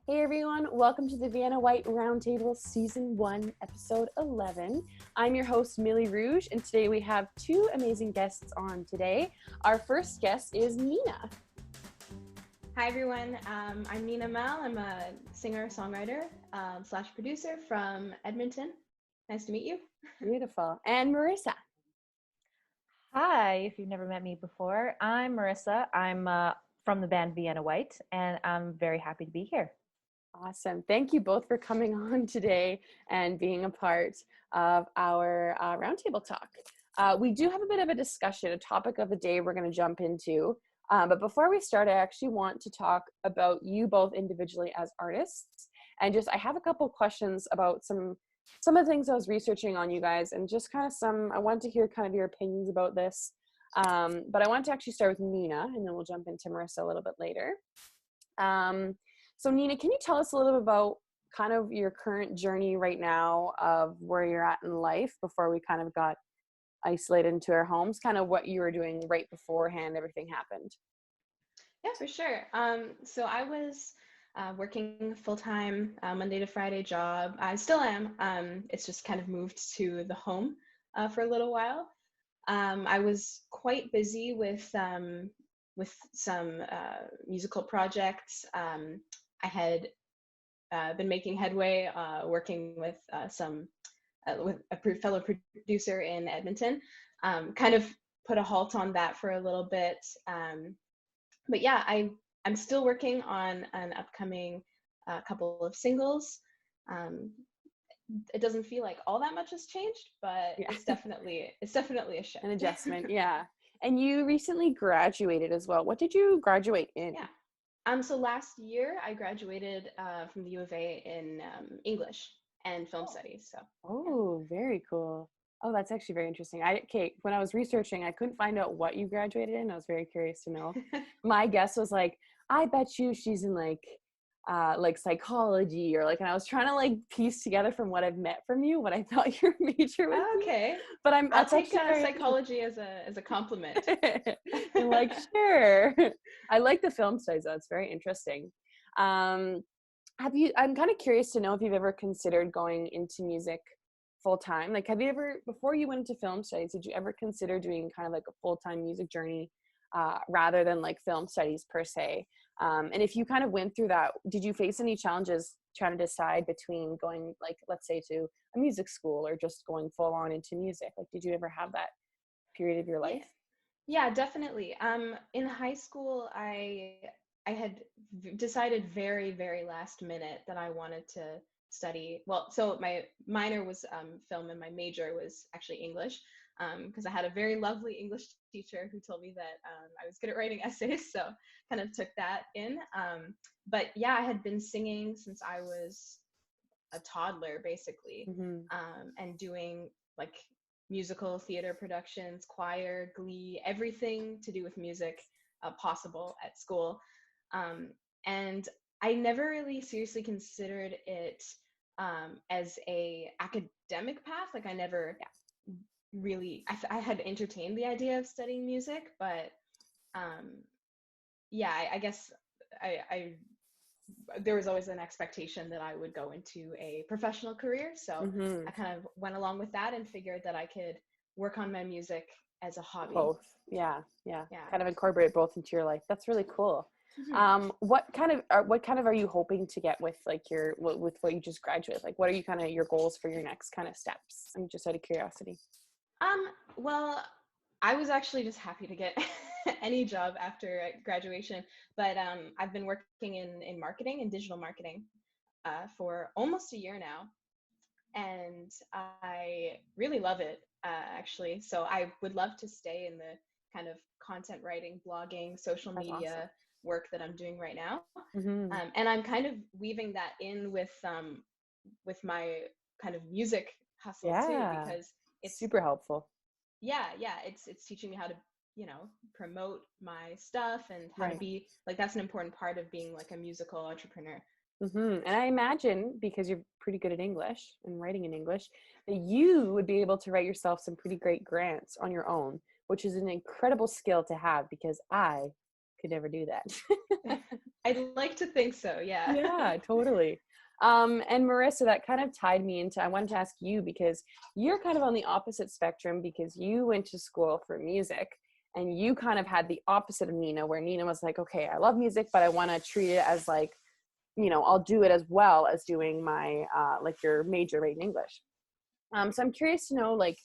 Hey everyone, welcome to the Vienna Whyte Roundtable Season 1, Episode 11. I'm your host, Millie Rouge, and today we have two amazing guests on today. Our first guest is Nina. Hi everyone, I'm Nina Mal. I'm a singer-songwriter / producer from Edmonton. Nice to meet you. Beautiful. And Marissa. Hi, if you've never met me before, I'm Marissa. I'm from the band Vienna Whyte, and I'm very happy to be here. Awesome. Thank you both for coming on today and being a part of our roundtable talk. We do have a bit of a discussion, a topic of the day we're going to jump into. But before we start, I actually want to talk about you both individually as artists. And I have a couple questions about some of the things I was researching on you guys, and just kind of I want to hear kind of your opinions about this. But I want to actually start with Nina, and then we'll jump into Marissa a little bit later. So Nina, can you tell us a little bit about kind of your current journey right now of where you're at in life before we kind of got isolated into our homes, kind of what you were doing right beforehand everything happened? Yeah, for sure. So I was working full-time Monday to Friday job. I still am. It's just kind of moved to the home for a little while. I was quite busy with some musical projects. I had been making headway working with with a fellow producer in Edmonton. Kind of put a halt on that for a little bit. But yeah, I'm still working on an upcoming couple of singles. It doesn't feel like all that much has changed, but yeah. it's definitely a shift. An adjustment, yeah. And you recently graduated as well. What did you graduate in? Yeah. So last year I graduated from the U of A in English and film studies. So. Oh, very cool. Oh, that's actually very interesting. When I was researching, I couldn't find out what you graduated in. I was very curious to know. My guess was like, I bet you she's in like psychology or and I was trying to piece together from what I've met from you what I thought your major would be. Okay. But I'll take psychology as a compliment. I'm sure. I like the film studies though. It's very interesting. I'm kind of curious to know if you've ever considered going into music full time. Have you ever, before you went into film studies, did you ever consider doing kind of a full-time music journey rather than film studies per se? And if you kind of went through that, did you face any challenges trying to decide between going let's say to a music school or just going full on into music? Did you ever have that period of your life? Yeah, definitely. In high school, I had decided very, very last minute that I wanted to study. Well, so my minor was film and my major was actually English, because I had a very lovely English teacher who told me that I was good at writing essays, so kind of took that in. But yeah, I had been singing since I was a toddler, basically, and doing musical theater productions, choir, glee, everything to do with music possible at school. And I never really seriously considered it as a academic path. I never really, I had entertained the idea of studying music, but I guess I there was always an expectation that I would go into a professional career. So I kind of went along with that and figured that I could work on my music as a hobby. Both. Yeah. Kind of incorporate both into your life. That's really cool. What kind of are you hoping to get with with what you just graduated? What are you kind of your goals for your next kind of steps? I'm just out of curiosity. Well, I was actually just happy to get any job after graduation, but I've been working in marketing and digital marketing for almost a year now, and I really love it, actually. So I would love to stay in the kind of content writing, blogging, social media work that I'm doing right now. And I'm kind of weaving that in with my kind of music hustle too, because it's super helpful. Yeah, it's teaching me how to promote my stuff and how to be that's an important part of being a musical entrepreneur. And I imagine, because you're pretty good at English and writing in English, that you would be able to write yourself some pretty great grants on your own, which is an incredible skill to have, because I could never do that. I'd like to think so, yeah. Yeah, totally. And Marissa, that kind of tied me into, I wanted to ask you because you're kind of on the opposite spectrum because you went to school for music and you kind of had the opposite of Nina, where Nina was like, okay, I love music, but I want to treat it as like, I'll do it as well as doing my, like your major rate in English. So I'm curious to know like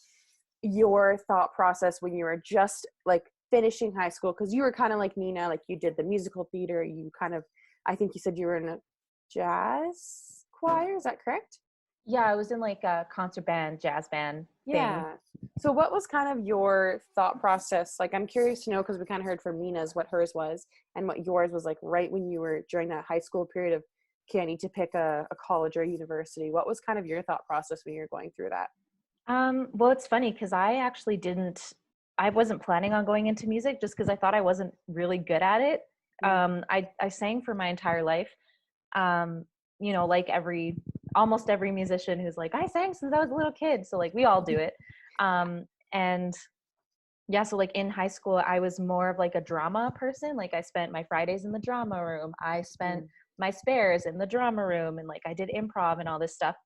your thought process when you were just like finishing high school, because you were kind of like Nina, like you did the musical theater, you kind of, I think you said you were in a jazz choir, is that correct? Yeah, I was in like a concert band, jazz band thing. Yeah. So what was kind of your thought process? Like, I'm curious to know, because we kind of heard from Nina's what hers was and what yours was like right when you were during that high school period of, okay, I need to pick a college or a university. What was kind of your thought process when you were going through that? Well, it's funny because I wasn't planning on going into music just because I thought I wasn't really good at it. I sang for my entire life. Like almost every musician who's like, I sang since I was a little kid. So like we all do it. And yeah, so like in high school, I was more of like a drama person. Like I spent my Fridays in the drama room. I spent my spares in the drama room, and like I did improv and all this stuff.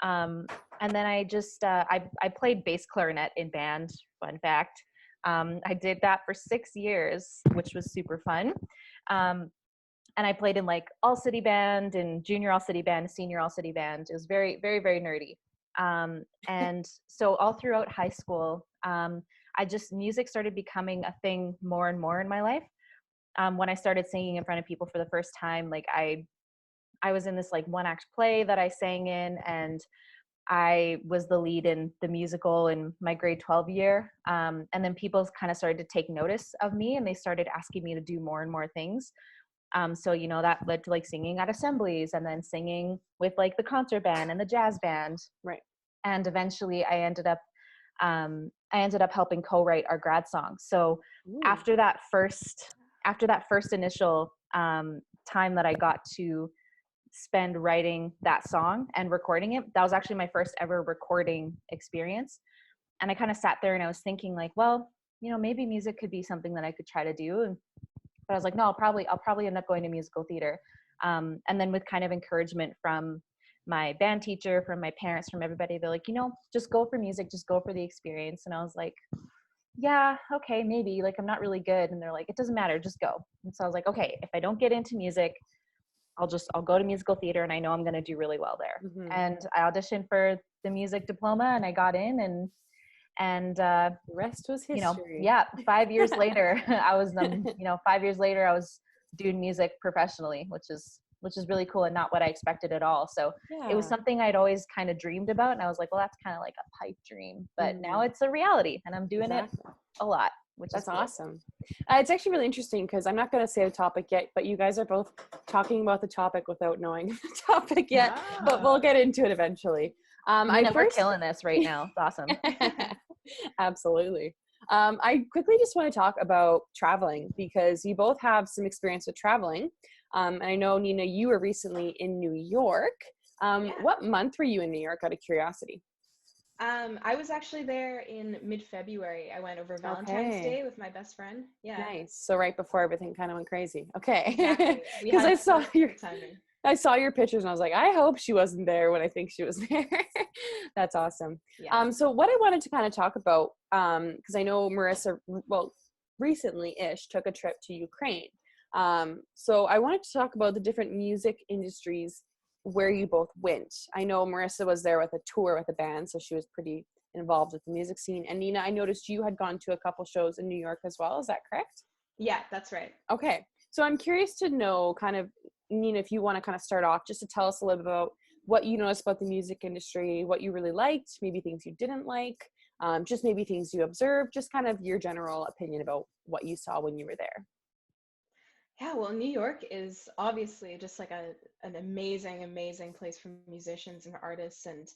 And then I just I played bass clarinet in band. Fun fact. I did that for 6 years, which was super fun. And I played in like all city band and junior all city band, senior all city band. It was very, very, very nerdy. And so all throughout high school, music started becoming a thing more and more in my life. When I started singing in front of people for the first time, like I was in this like one act play that I sang in, and I was the lead in the musical in my grade 12 year. And then people kind of started to take notice of me, and they started asking me to do more and more things. So, that led to like singing at assemblies and then singing with like the concert band and the jazz band. Right. And eventually I ended up helping co-write our grad song. So Ooh. after that first initial time that I got to spend writing that song and recording it, that was actually my first ever recording experience. And I kind of sat there and I was thinking like, well, maybe music could be something that I could try to do. But I was like, no, I'll probably end up going to musical theater. And then with kind of encouragement from my band teacher, from my parents, from everybody, they're like, just go for music, just go for the experience. And I was like, yeah, okay, maybe, like, I'm not really good. And they're like, it doesn't matter, just go. And so I was like, okay, if I don't get into music, I'll go to musical theater, and I know I'm going to do really well there. Mm-hmm. And I auditioned for the music diploma, and I got in, and the rest was history. 5 years later, 5 years later, I was doing music professionally, which is really cool and not what I expected at all. So It was something I'd always kind of dreamed about, and I was like, well, that's kind of like a pipe dream, but now it's a reality, and I'm doing it a lot, which that's is cool. awesome. It's actually really interesting because I'm not going to say the topic yet, but you guys are both talking about the topic without knowing the topic yet, but we'll get into it eventually. We're killing this right now. It's awesome. Absolutely. I quickly just want to talk about traveling because you both have some experience with traveling. And I know, Nina, you were recently in New York. What month were you in New York, out of curiosity? I was actually there in mid-February. I went over Valentine's Day with my best friend. Yeah. Nice. So right before everything kind of went crazy. Okay. Exactly. Because I saw your pictures and I was like, I hope she wasn't there when I think she was there. That's awesome. Yeah. So what I wanted to kind of talk about, because I know Marissa, well, recently-ish took a trip to Ukraine. So I wanted to talk about the different music industries where you both went. I know Marissa was there with a tour with a band, so she was pretty involved with the music scene. And Nina, I noticed you had gone to a couple shows in New York as well. Is that correct? Yeah, that's right. Okay. So I'm curious to know kind of, Nina, if you want to kind of start off just to tell us a little bit about what you noticed about the music industry, what you really liked, maybe things you didn't like, just maybe things you observed, just kind of your general opinion about what you saw when you were there. Yeah, well, New York is obviously just like an amazing, amazing place for musicians and artists, and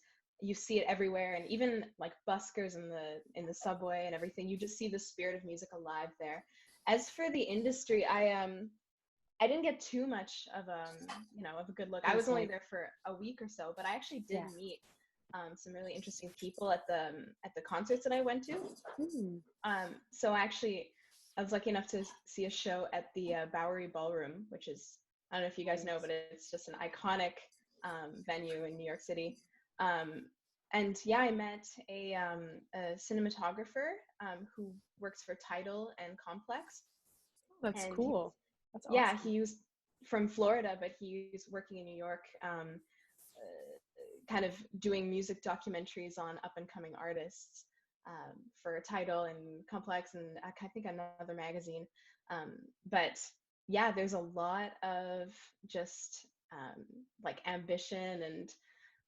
you see it everywhere. And even like buskers in the subway and everything, you just see the spirit of music alive there. As for the industry, I didn't get too much of a good look. I was only there for a week or so, but I actually did meet some really interesting people at the concerts that I went to. So I was lucky enough to see a show at the Bowery Ballroom, which is I don't know if you guys know, but it's just an iconic venue in New York City. And yeah, I met a cinematographer who works for Tidal and Complex. That's And cool. That's yeah, awesome. he was from Florida, but he's working in New York, kind of doing music documentaries on up and coming artists for Tidal and Complex, and I think another magazine. But yeah, there's a lot of just like ambition and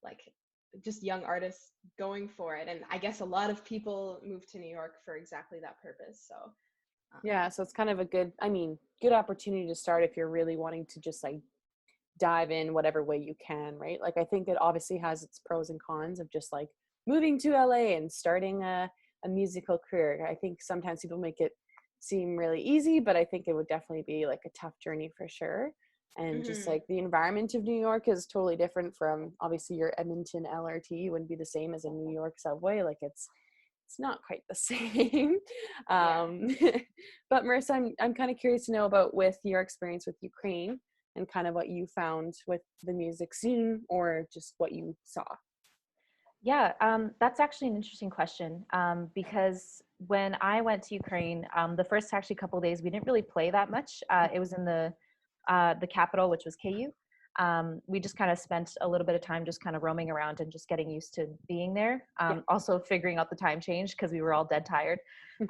like just young artists going for it. And I guess a lot of people move to New York for exactly that purpose. So Yeah, so it's kind of a good, I mean, good opportunity to start if you're really wanting to just like dive in whatever way you can, right? Like I think it obviously has its pros and cons of just like moving to LA and starting a musical career. I think sometimes people make it seem really easy, but I think it would definitely be like a tough journey for sure. And just mhm. like the environment of New York is totally different from obviously your Edmonton LRT wouldn't be the same as a New York subway. Like it's not quite the same. Yeah. um, but Marissa, I'm kind of curious to know about with your experience with Ukraine and kind of what you found with the music scene or just what you saw. Yeah, that's actually an interesting question, because when I went to Ukraine, the first actually couple of days we didn't really play that much. It was in the capital, which was KU. We just kind of spent a little bit of time just kind of roaming around and just getting used to being there. Yeah. Also figuring out the time change because we were all dead tired.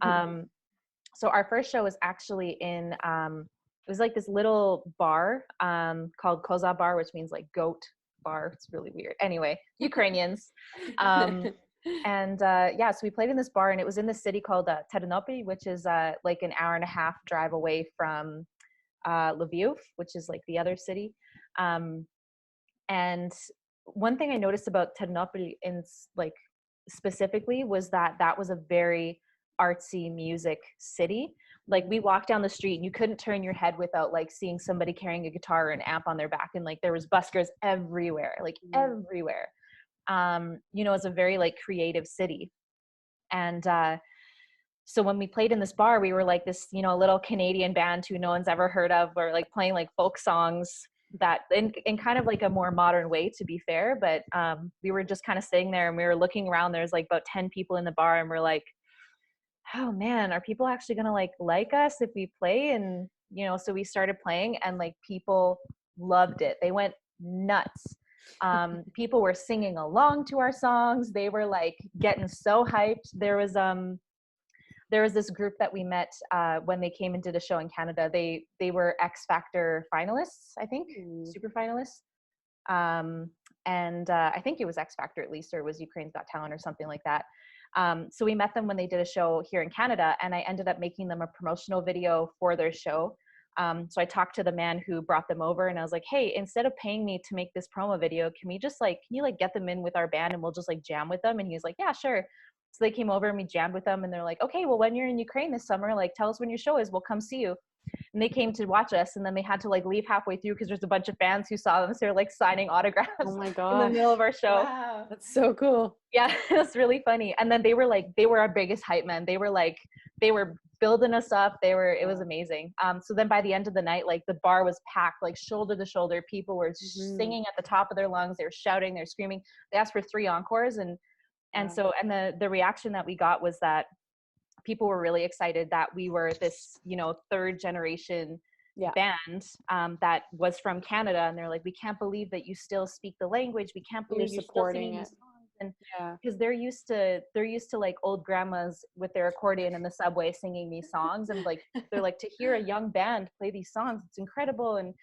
Um, so our first show was actually in it was like this little bar called Koza Bar, which means like goat bar. It's really weird. Anyway, Ukrainians. Um, and yeah, so we played in this bar, and it was in the city called Ternopil, which is like an hour and a half drive away from Lviv, which is like the other city. Um, and one thing I noticed about Ternopil in like specifically was that that was a very artsy music city. Like we walked down the street and you couldn't turn your head without like seeing somebody carrying a guitar or an amp on their back, and like there was buskers everywhere, like everywhere. You know, it's a very like creative city. And so when we played in this bar, we were like this, you know, little Canadian band who no one's ever heard of. We're like playing like folk songs that in kind of like a more modern way, to be fair. But we were just kind of sitting there and we were looking around. There's like about 10 people in the bar, and we're like, oh man, are people actually gonna like us if we play? And you know, so we started playing, and like people loved it. They went nuts. People were singing along to our songs. They were like getting so hyped. There was this group that we met when they came and did a show in Canada. They were X Factor finalists, I think, super finalists. And I think it was X Factor at least, or it was Ukraine's Got Talent or something like that. So we met them when they did a show here in Canada, and I ended up making them a promotional video for their show. So I talked to the man who brought them over, and I was like, hey, instead of paying me to make this promo video, can you like get them in with our band and we'll just like jam with them? And he was like, yeah, sure. So they came over and we jammed with them, and they're like, okay, well, when you're in Ukraine this summer, like tell us when your show is, we'll come see you. And they came to watch us, and then they had to like leave halfway through because there's a bunch of fans who saw them, so they're like signing Oh autographs my in the gosh, middle of our show. Wow. that's so cool. Yeah, it was really funny. And then they were our biggest hype men. They were building us up. It was amazing. So then by the end of the night, like the bar was packed, like shoulder to shoulder. People were singing at the top of their lungs. They were shouting, they were screaming. They asked for 3 encores, and so the reaction that we got was that people were really excited that we were this, you know, third generation band that was from Canada, and they're like, we can't believe that you still speak the language. We can't You're believe you're still supporting singing it. these songs. And Yeah. because they're used to like old grandmas with their accordion in the subway singing these songs, and like they're like, to hear a young band play these songs, it's incredible. And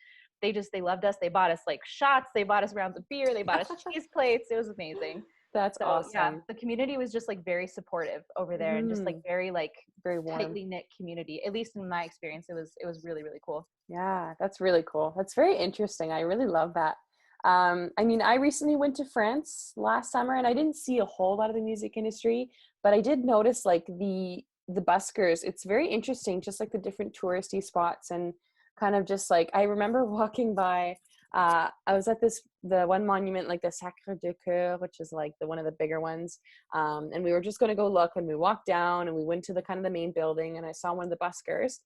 they loved us. They bought us like shots, they bought us rounds of beer, they bought us cheese plates. It was amazing. That's So yeah, awesome. the community was just like very supportive over there, and just like very like Very warm. tightly knit community. At least in my experience, it was really, really cool. Yeah, that's really cool. That's very interesting. I really love that. I mean, I recently went to France last summer, and I didn't see a whole lot of the music industry, but I did notice like the buskers. It's very interesting, just like the different touristy spots, and kind of just like I remember walking by. I was at the one monument, like the Sacre de Coeur, which is like one of the bigger ones. And we were just going to go look, and we walked down and we went to the kind of the main building, and I saw one of the buskers.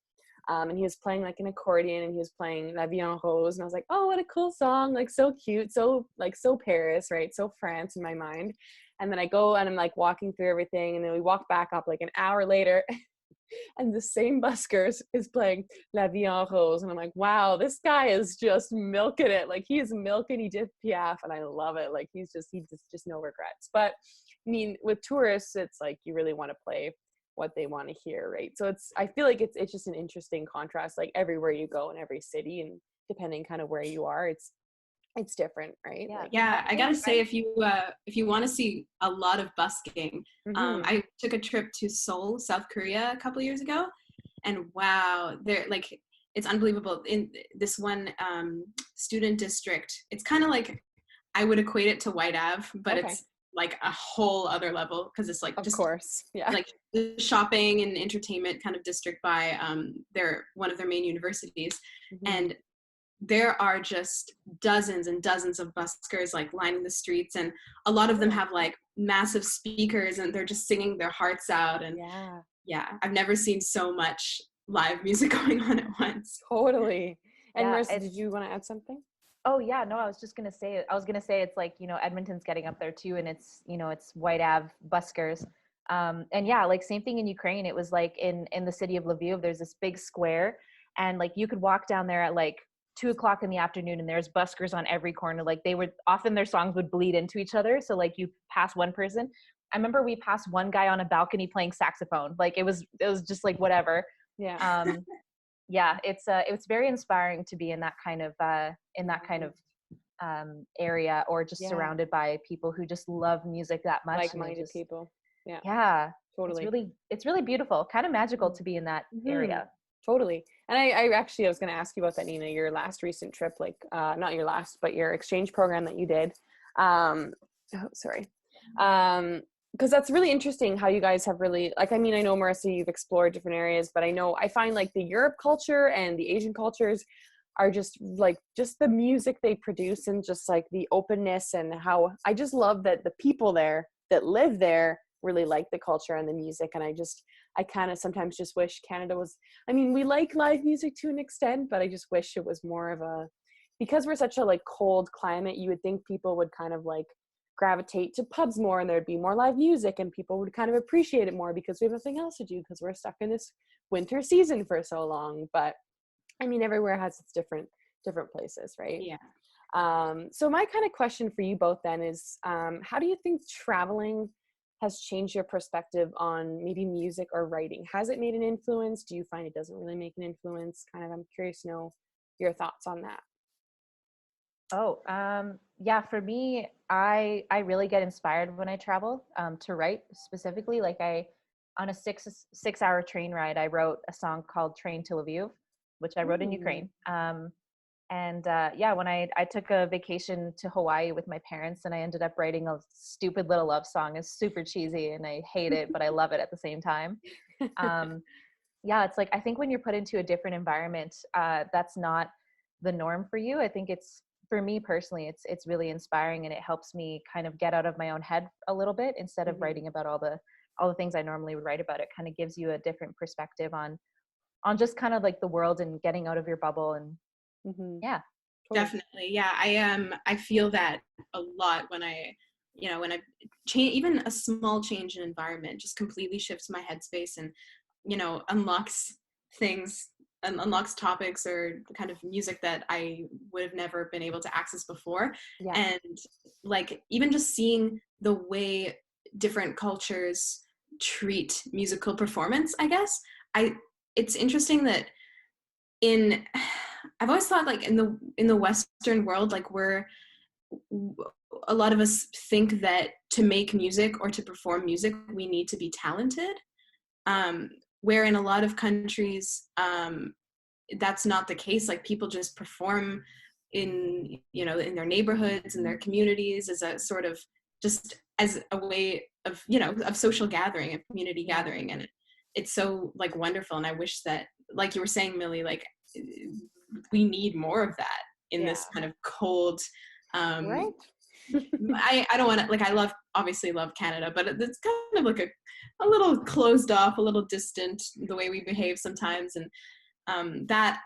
And he was playing like an accordion, and he was playing La Vie en Rose, and I was like, oh, what a cool song, like so cute, so like so Paris, right, so France in my mind. And then I go and I'm like walking through everything, and then we walk back up like an hour later, and the same buskers is playing La Vie en Rose, and I'm like, wow, this guy is just milking it, like he is milking Edith Piaf, and I love it. Like he just no regrets. But I mean, with tourists, it's like you really want to play what they want to hear, right? So I feel like it's just an interesting contrast, like everywhere you go in every city, and depending kind of where you are, it's different, right? Yeah. Like, Yeah, I gotta say, if you want to see a lot of busking, I took a trip to Seoul, South Korea, a couple years ago, and wow, they're like, it's unbelievable. In this one student district, it's kind of like, I would equate it to Whyte Ave, but it's like a whole other level, because it's like, of course, yeah, like the shopping and entertainment kind of district by one of their main universities, and there are just dozens and dozens of buskers like lining the streets, and a lot of them have like massive speakers, and they're just singing their hearts out. And yeah, I've never seen so much live music going on at once. Totally. And Yeah, Marissa, did you want to add something? Oh yeah, no, I was going to say it's like, Edmonton's getting up there too, and it's, it's Whyte Ave buskers. And yeah, like same thing in Ukraine. It was like in the city of Lviv, there's this big square, and like you could walk down there at like 2:00 in the afternoon, and there's buskers on every corner. Like their songs would bleed into each other. So like you pass one person. I remember we passed one guy on a balcony playing saxophone. Like it was just like whatever. Yeah. Yeah, it's very inspiring to be in that kind of area, or just surrounded by people who just love music that much. Like-minded people. Yeah. Yeah. Totally. It's really beautiful, kind of magical to be in that area. Totally. And I was going to ask you about that, Nina, your last recent trip, like not your last, but your exchange program that you did. Because that's really interesting how you guys have really, like, I mean, I know, Marissa, you've explored different areas, but I find like the Europe culture and the Asian cultures are just the music they produce, and just like the openness, and how I just love that the people there that live there really like the culture and the music. And I kind of sometimes just wish Canada was, I mean, we like live music to an extent, but I just wish it was more of because we're such a like cold climate, you would think people would kind of like gravitate to pubs more, and there'd be more live music, and people would kind of appreciate it more because we have nothing else to do, because we're stuck in this winter season for so long. But I mean, everywhere has its different places, right? Yeah. So my kind of question for you both then is, how do you think traveling has changed your perspective on maybe music or writing? Has it made an influence? Do you find it doesn't really make an influence? Kind of, I'm curious to know your thoughts on that. Yeah, for me, I really get inspired when I travel, to write specifically. Like on a 6-hour train ride, I wrote a song called Train to Lviv, which I wrote in Ukraine. When I took a vacation to Hawaii with my parents, and I ended up writing a stupid little love song. It's super cheesy and I hate it, but I love it at the same time. It's like, I think when you're put into a different environment, that's not the norm for you. I think for me personally, it's really inspiring, and it helps me kind of get out of my own head a little bit, instead of writing about all the things I normally would write about. It kind of gives you a different perspective on just kind of like the world, and getting out of your bubble. And yeah, definitely. Yeah, I feel that a lot when I change, even a small change in environment just completely shifts my headspace, and unlocks things, and unlocks topics or kind of music that I would have never been able to access before. And like, even just seeing the way different cultures treat musical performance, I guess it's interesting that I've always thought, like, in the Western world, like, a lot of us think that to make music or to perform music, we need to be talented. Where in a lot of countries, that's not the case. Like, people just perform in their neighborhoods and their communities as a sort of, just as a way of, of social gathering, of community gathering. And it's so like wonderful. And I wish that, like you were saying, Millie, like, we need more of that in this kind of cold, right. I don't want to, like, I obviously love Canada, but it's kind of like a little closed off, a little distant, the way we behave sometimes. And That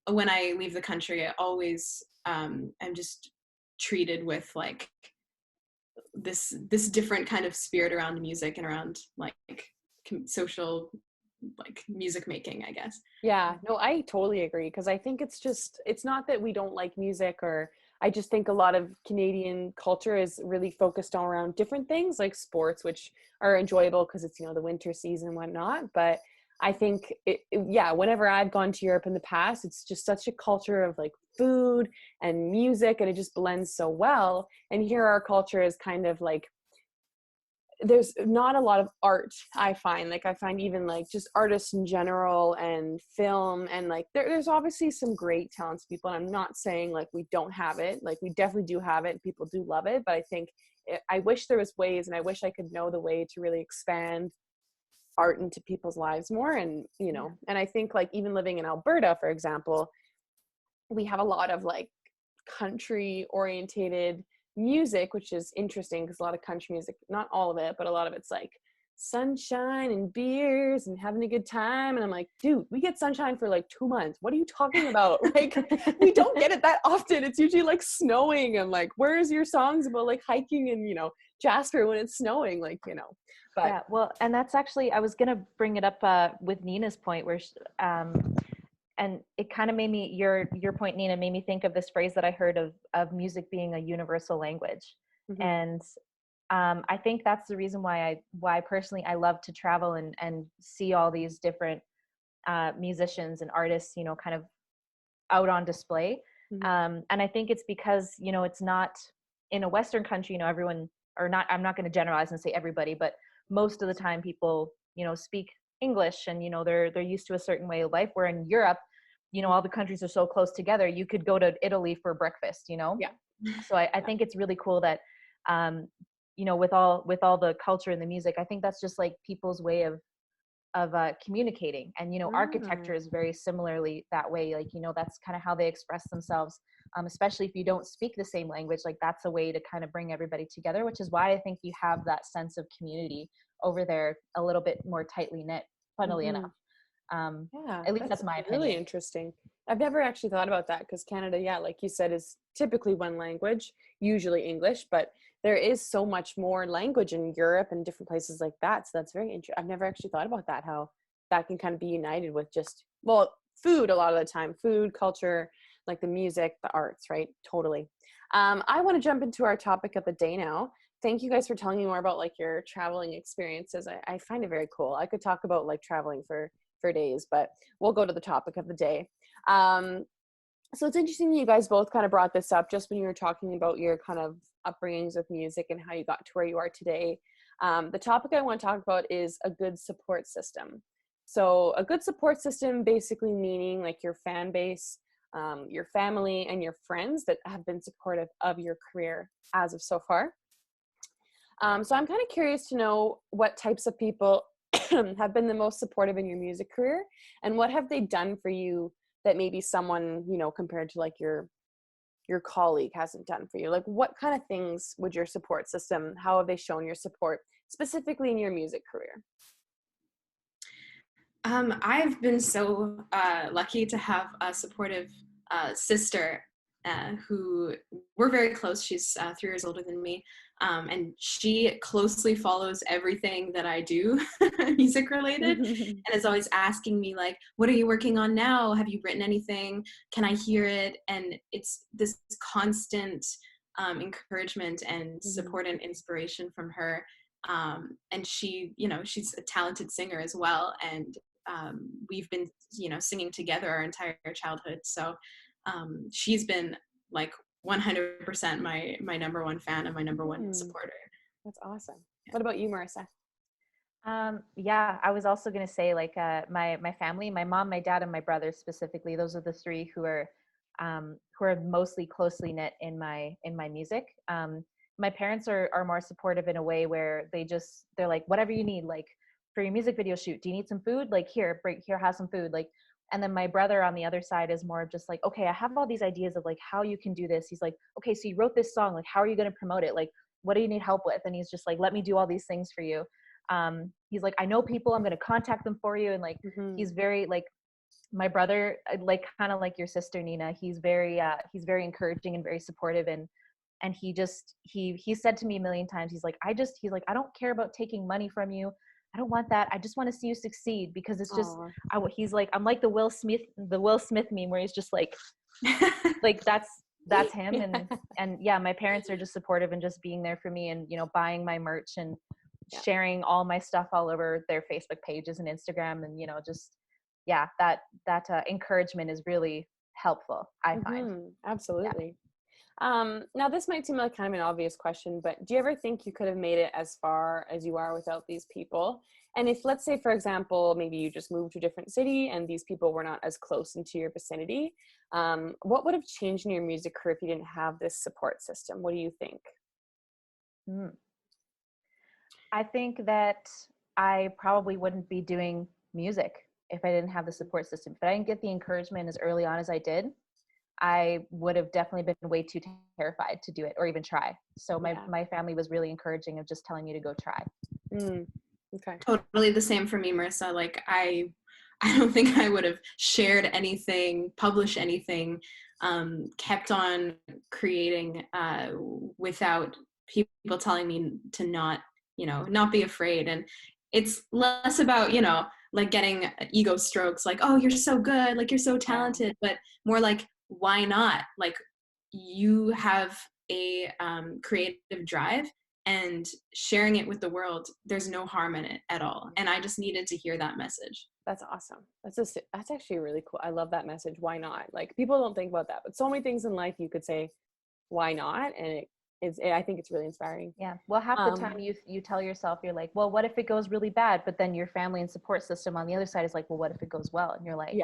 when I leave the country, I always I'm just treated with like this different kind of spirit around music and around like social like music making, I guess. Yeah, no, I totally agree, because I think it's not that we don't like music, or I just think a lot of Canadian culture is really focused on around different things like sports, which are enjoyable because it's, the winter season and whatnot. But I think yeah, whenever I've gone to Europe in the past, it's just such a culture of like food and music, and it just blends so well. And here our culture is kind of like, there's not a lot of art. I find even like just artists in general and film, and like there's obviously some great talented people, and I'm not saying like we don't have it, like we definitely do have it and people do love it, but I think I wish there was ways, and I wish I could know the way to really expand art into people's lives more. And and I think like even living in Alberta, for example, we have a lot of like country orientated music, which is interesting because a lot of country music, not all of it, but a lot of it's like sunshine and beers and having a good time. And I'm like, dude, we get sunshine for like 2 months. What are you talking about? Like, we don't get it that often. It's usually like snowing. And like, where's your songs about like hiking and, Jasper when it's snowing, like, but yeah, well, and that's actually, I was going to bring it up with Nina's point where and it kind of made me, your point, Nina, made me think of this phrase that I heard of music being a universal language. mm-hmm. And I think that's the reason why personally I love to travel and see all these different musicians and artists, kind of out on display. Mm-hmm. And I think it's because, it's not in a Western country, everyone, or not, I'm not going to generalize and say everybody, but most of the time people, speak English, and, they're used to a certain way of life, where in Europe, all the countries are so close together. You could go to Italy for breakfast, Yeah. So I think it's really cool that, with all the culture and the music, I think that's just like people's way of communicating. And, architecture is very similarly that way. Like, that's kind of how they express themselves. Especially if you don't speak the same language, like that's a way to kind of bring everybody together, which is why I think you have that sense of community over there, a little bit more tightly knit, funnily Mm-hmm. enough. Yeah, At least that's my opinion. Really interesting. I've never actually thought about that, because Canada, yeah, like you said, is typically one language, usually English, but there is so much more language in Europe and different places like that. So that's very interesting. I've never actually thought about that, how that can kind of be united with just, well, food a lot of the time, food, culture, like the music, the arts, right? Totally. I want to jump into our topic of the day now. Thank you guys for telling me more about like your traveling experiences. I find it very cool. I could talk about like traveling for days, but we'll go to the topic of the day. So it's interesting that you guys both kind of brought this up just when you were talking about your kind of upbringings with music and how you got to where you are today. The topic I want to talk about is a good support system. So a good support system basically meaning like your fan base, your family, and your friends that have been supportive of your career as of so far. So I'm kind of curious to know what types of people have been the most supportive in your music career, and what have they done for you that maybe someone, compared to like your colleague hasn't done for you? Like, what kind of things would your support system, how have they shown your support specifically in your music career? I've been so lucky to have a supportive sister who, we're very close. She's 3 years older than me. And she closely follows everything that I do music related, and is always asking me like, what are you working on now? Have you written anything? Can I hear it? And it's this constant encouragement and support and inspiration from her. And she, she's a talented singer as well. And we've been, singing together our entire childhood. So she's been like 100% my number one fan and my number one supporter. That's awesome. What about you, Marissa? Yeah, I was also going to say like my family, my mom, my dad, and my brother specifically. Those are the three who are mostly closely knit in my music. My parents are more supportive in a way where they're like, whatever you need, like for your music video shoot, do you need some food? Like here, have some food. Like, and then my brother on the other side is more just like, okay, I have all these ideas of like how you can do this. He's like, okay, so you wrote this song, like how are you going to promote it? Like, what do you need help with? And he's just like, let me do all these things for you. He's like, I know people, I'm going to contact them for you. And like, he's very like, my brother, like kind of like your sister Nina, he's very encouraging and very supportive, and he said to me a million times, he's like, I don't care about taking money from you. I don't want that. I just want to see you succeed, because it's just, he's like, I'm like the Will Smith meme where he's just like that's him. And yeah, my parents are just supportive and just being there for me, and, you know, buying my merch and sharing all my stuff all over their Facebook pages and Instagram. And, you know, just, yeah, that encouragement is really helpful, I find. Absolutely. Now this might seem like kind of an obvious question, but do you ever think you could have made it as far as you are without these people? And if, let's say, for example, maybe you just moved to a different city and these people were not as close into your vicinity, what would have changed in your music career if you didn't have this support system? What do you think? I think that I probably wouldn't be doing music if I didn't have the support system. If I didn't get the encouragement as early on as I did, I would have definitely been way too terrified to do it or even try. So my family was really encouraging of just telling me to go try. Okay. Totally the same for me, Marissa. Like I don't think I would have shared anything, published anything, kept on creating without people telling me to not be afraid. And it's less about, like getting ego strokes, like, oh, you're so good, like you're so talented, but more like, why not? Like, you have a creative drive, and sharing it with the world, there's no harm in it at all. And I just needed to hear that message. That's awesome. That's actually really cool. I love that message. Why not? Like, people don't think about that, but so many things in life you could say, why not? And I think it's really inspiring. Yeah. Well, half the time you tell yourself, you're like, well, what if it goes really bad? But then your family and support system on the other side is like, well, what if it goes well? And you're like,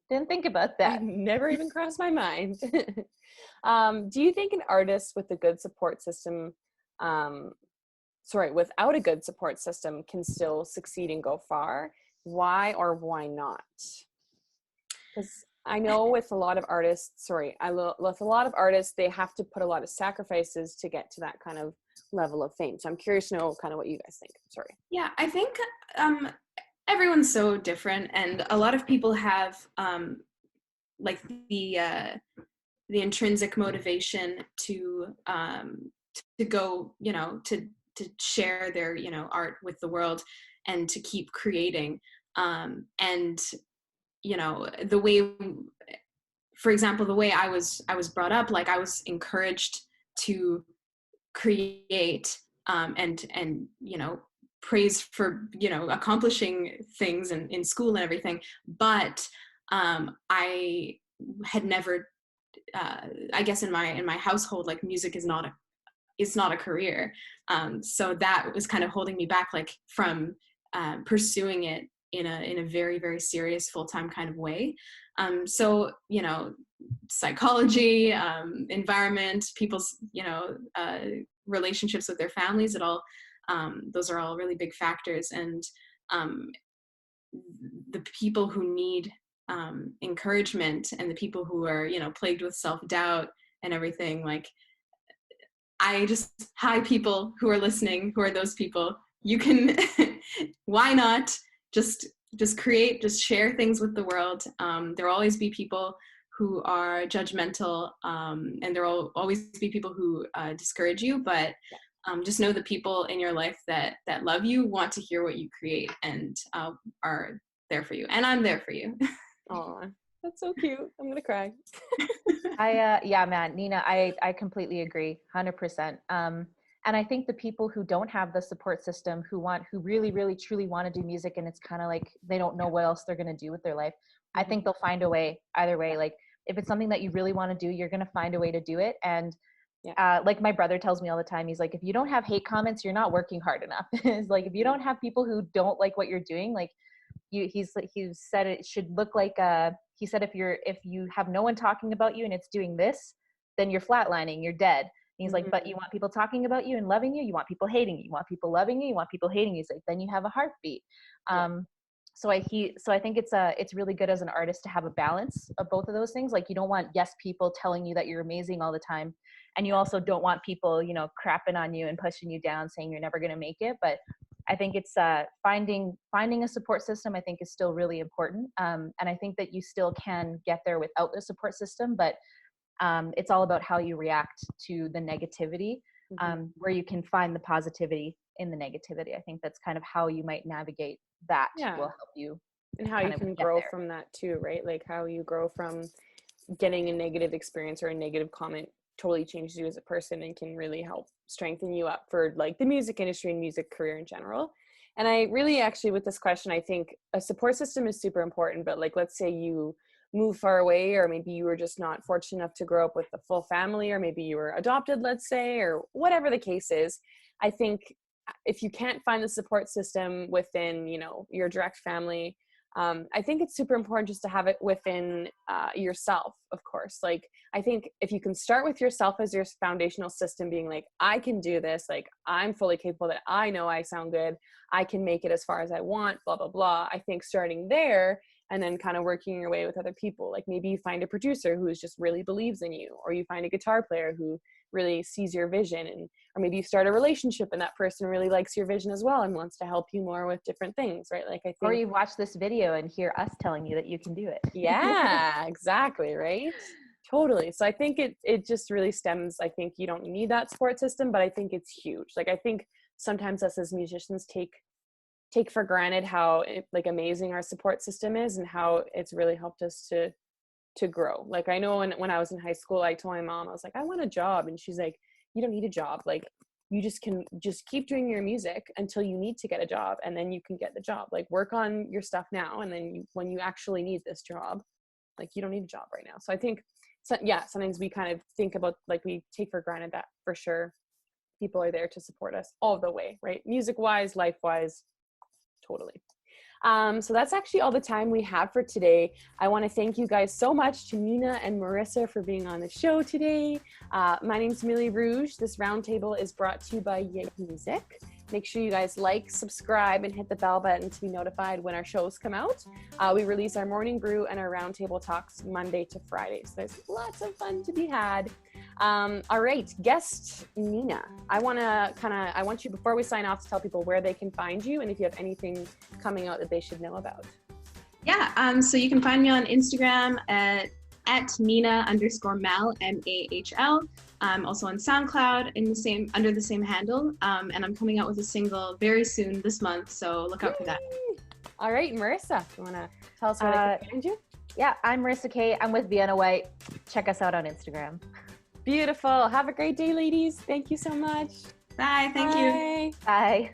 didn't think about that. Never even crossed my mind. Do you think an artist with a good support system, without a good support system, can still succeed and go far? Why or why not? Because I know with a lot of artists, they have to put a lot of sacrifices to get to that kind of level of fame. So I'm curious to know kind of what you guys think. Sorry. Yeah, I think everyone's so different, and a lot of people have like the intrinsic motivation to go, to share their art with the world and to keep creating. And the way, for example, the way I was brought up, like I was encouraged to create and praised for accomplishing things in school and everything, but I had never I guess in my household, like, music is not a career, so that was kind of holding me back, like, from pursuing it in a very, very serious full-time kind of way. So psychology, environment, people's relationships with their families, those are all really big factors. And the people who need encouragement, and the people who are plagued with self-doubt and everything, like, hi, people who are listening, who are those people, you can why not just create, just share things with the world. There will always be people who are judgmental, and there will always be people who discourage you, but just know the people in your life that love you, want to hear what you create, and are there for you. And I'm there for you. Aw, that's so cute. I'm gonna cry. Yeah, man, Nina, I completely agree, 100%. And I think the people who don't have the support system, who really, really, truly want to do music, and it's kind of like they don't know what else they're going to do with their life, I think they'll find a way either way. Like, if it's something that you really want to do, you're going to find a way to do it. And like my brother tells me all the time, he's like, if you don't have hate comments, you're not working hard enough. It's like, if you don't have people who don't like what you're doing, like, he said it should look like he said if you have no one talking about you and it's doing this, then you're flatlining, you're dead. And he's like, but you want people talking about you and loving you, you want people hating you, you want people loving you, you want people hating you. He's like, then you have a heartbeat. So I think it's really good as an artist to have a balance of both of those things. Like, you don't want people telling you that you're amazing all the time, and you also don't want people, crapping on you and pushing you down, saying you're never going to make it. But I think it's finding a support system, I think, is still really important. And I think that you still can get there without the support system, but it's all about how you react to the negativity, where you can find the positivity in the negativity. I think that's kind of how you might navigate that will help you. And how you can grow from that too, right? Like how you grow from getting a negative experience or a negative comment totally changes you as a person and can really help strengthen you up for like the music industry and music career in general. And I really actually, with this question, I think a support system is super important, but like, let's say you move far away, or maybe you were just not fortunate enough to grow up with a full family, or maybe you were adopted, let's say, or whatever the case is. I think if you can't find the support system within, you know, your direct family, I think it's super important just to have it within yourself, of course. Like, I think if you can start with yourself as your foundational system, being like, I can do this, like, I'm fully capable, that I know I sound good, I can make it as far as I want, blah, blah, blah. I think starting there and then kind of working your way with other people. Like maybe you find a producer who just really believes in you, or you find a guitar player who really sees your vision, and or maybe you start a relationship and that person really likes your vision as well and wants to help you more with different things, right? Like I think, or you watch this video and hear us telling you that you can do it. Yeah, exactly, right? Totally. So I think it just really stems, I think you don't need that support system, but I think it's huge. Like I think sometimes us as musicians take for granted how like amazing our support system is and how it's really helped us to grow. Like I know when I was in high school, I told my mom, I was like, I want a job. And she's like, you don't need a job. Like you just keep doing your music until you need to get a job, and then you can get the job. Like work on your stuff now, and then when you actually need this job, like you don't need a job right now. So I think, sometimes we kind of think about, like we take for granted that for sure people are there to support us all the way, right? Music wise, life wise, totally. So that's actually all the time we have for today. I want to thank you guys so much, to Nina and Marissa, for being on the show today. My name's Millie Rouge. This roundtable is brought to you by Yay Music. Make sure you guys like, subscribe, and hit the bell button to be notified when our shows come out. We release our morning brew and our roundtable talks Monday to Friday. So there's lots of fun to be had. All right, guest Nina, I want you, before we sign off, to tell people where they can find you and if you have anything coming out that they should know about. Yeah, so you can find me on Instagram at Nina_Mal, MAHL. Also on SoundCloud under the same handle. And I'm coming out with a single very soon this month, so look out for that. All right, Marissa, you want to tell us where they can find you? Yeah, I'm Marissa K. I'm with Vienna Whyte. Check us out on Instagram. Beautiful. Have a great day, ladies. Thank you so much. Bye. Thank you. Bye.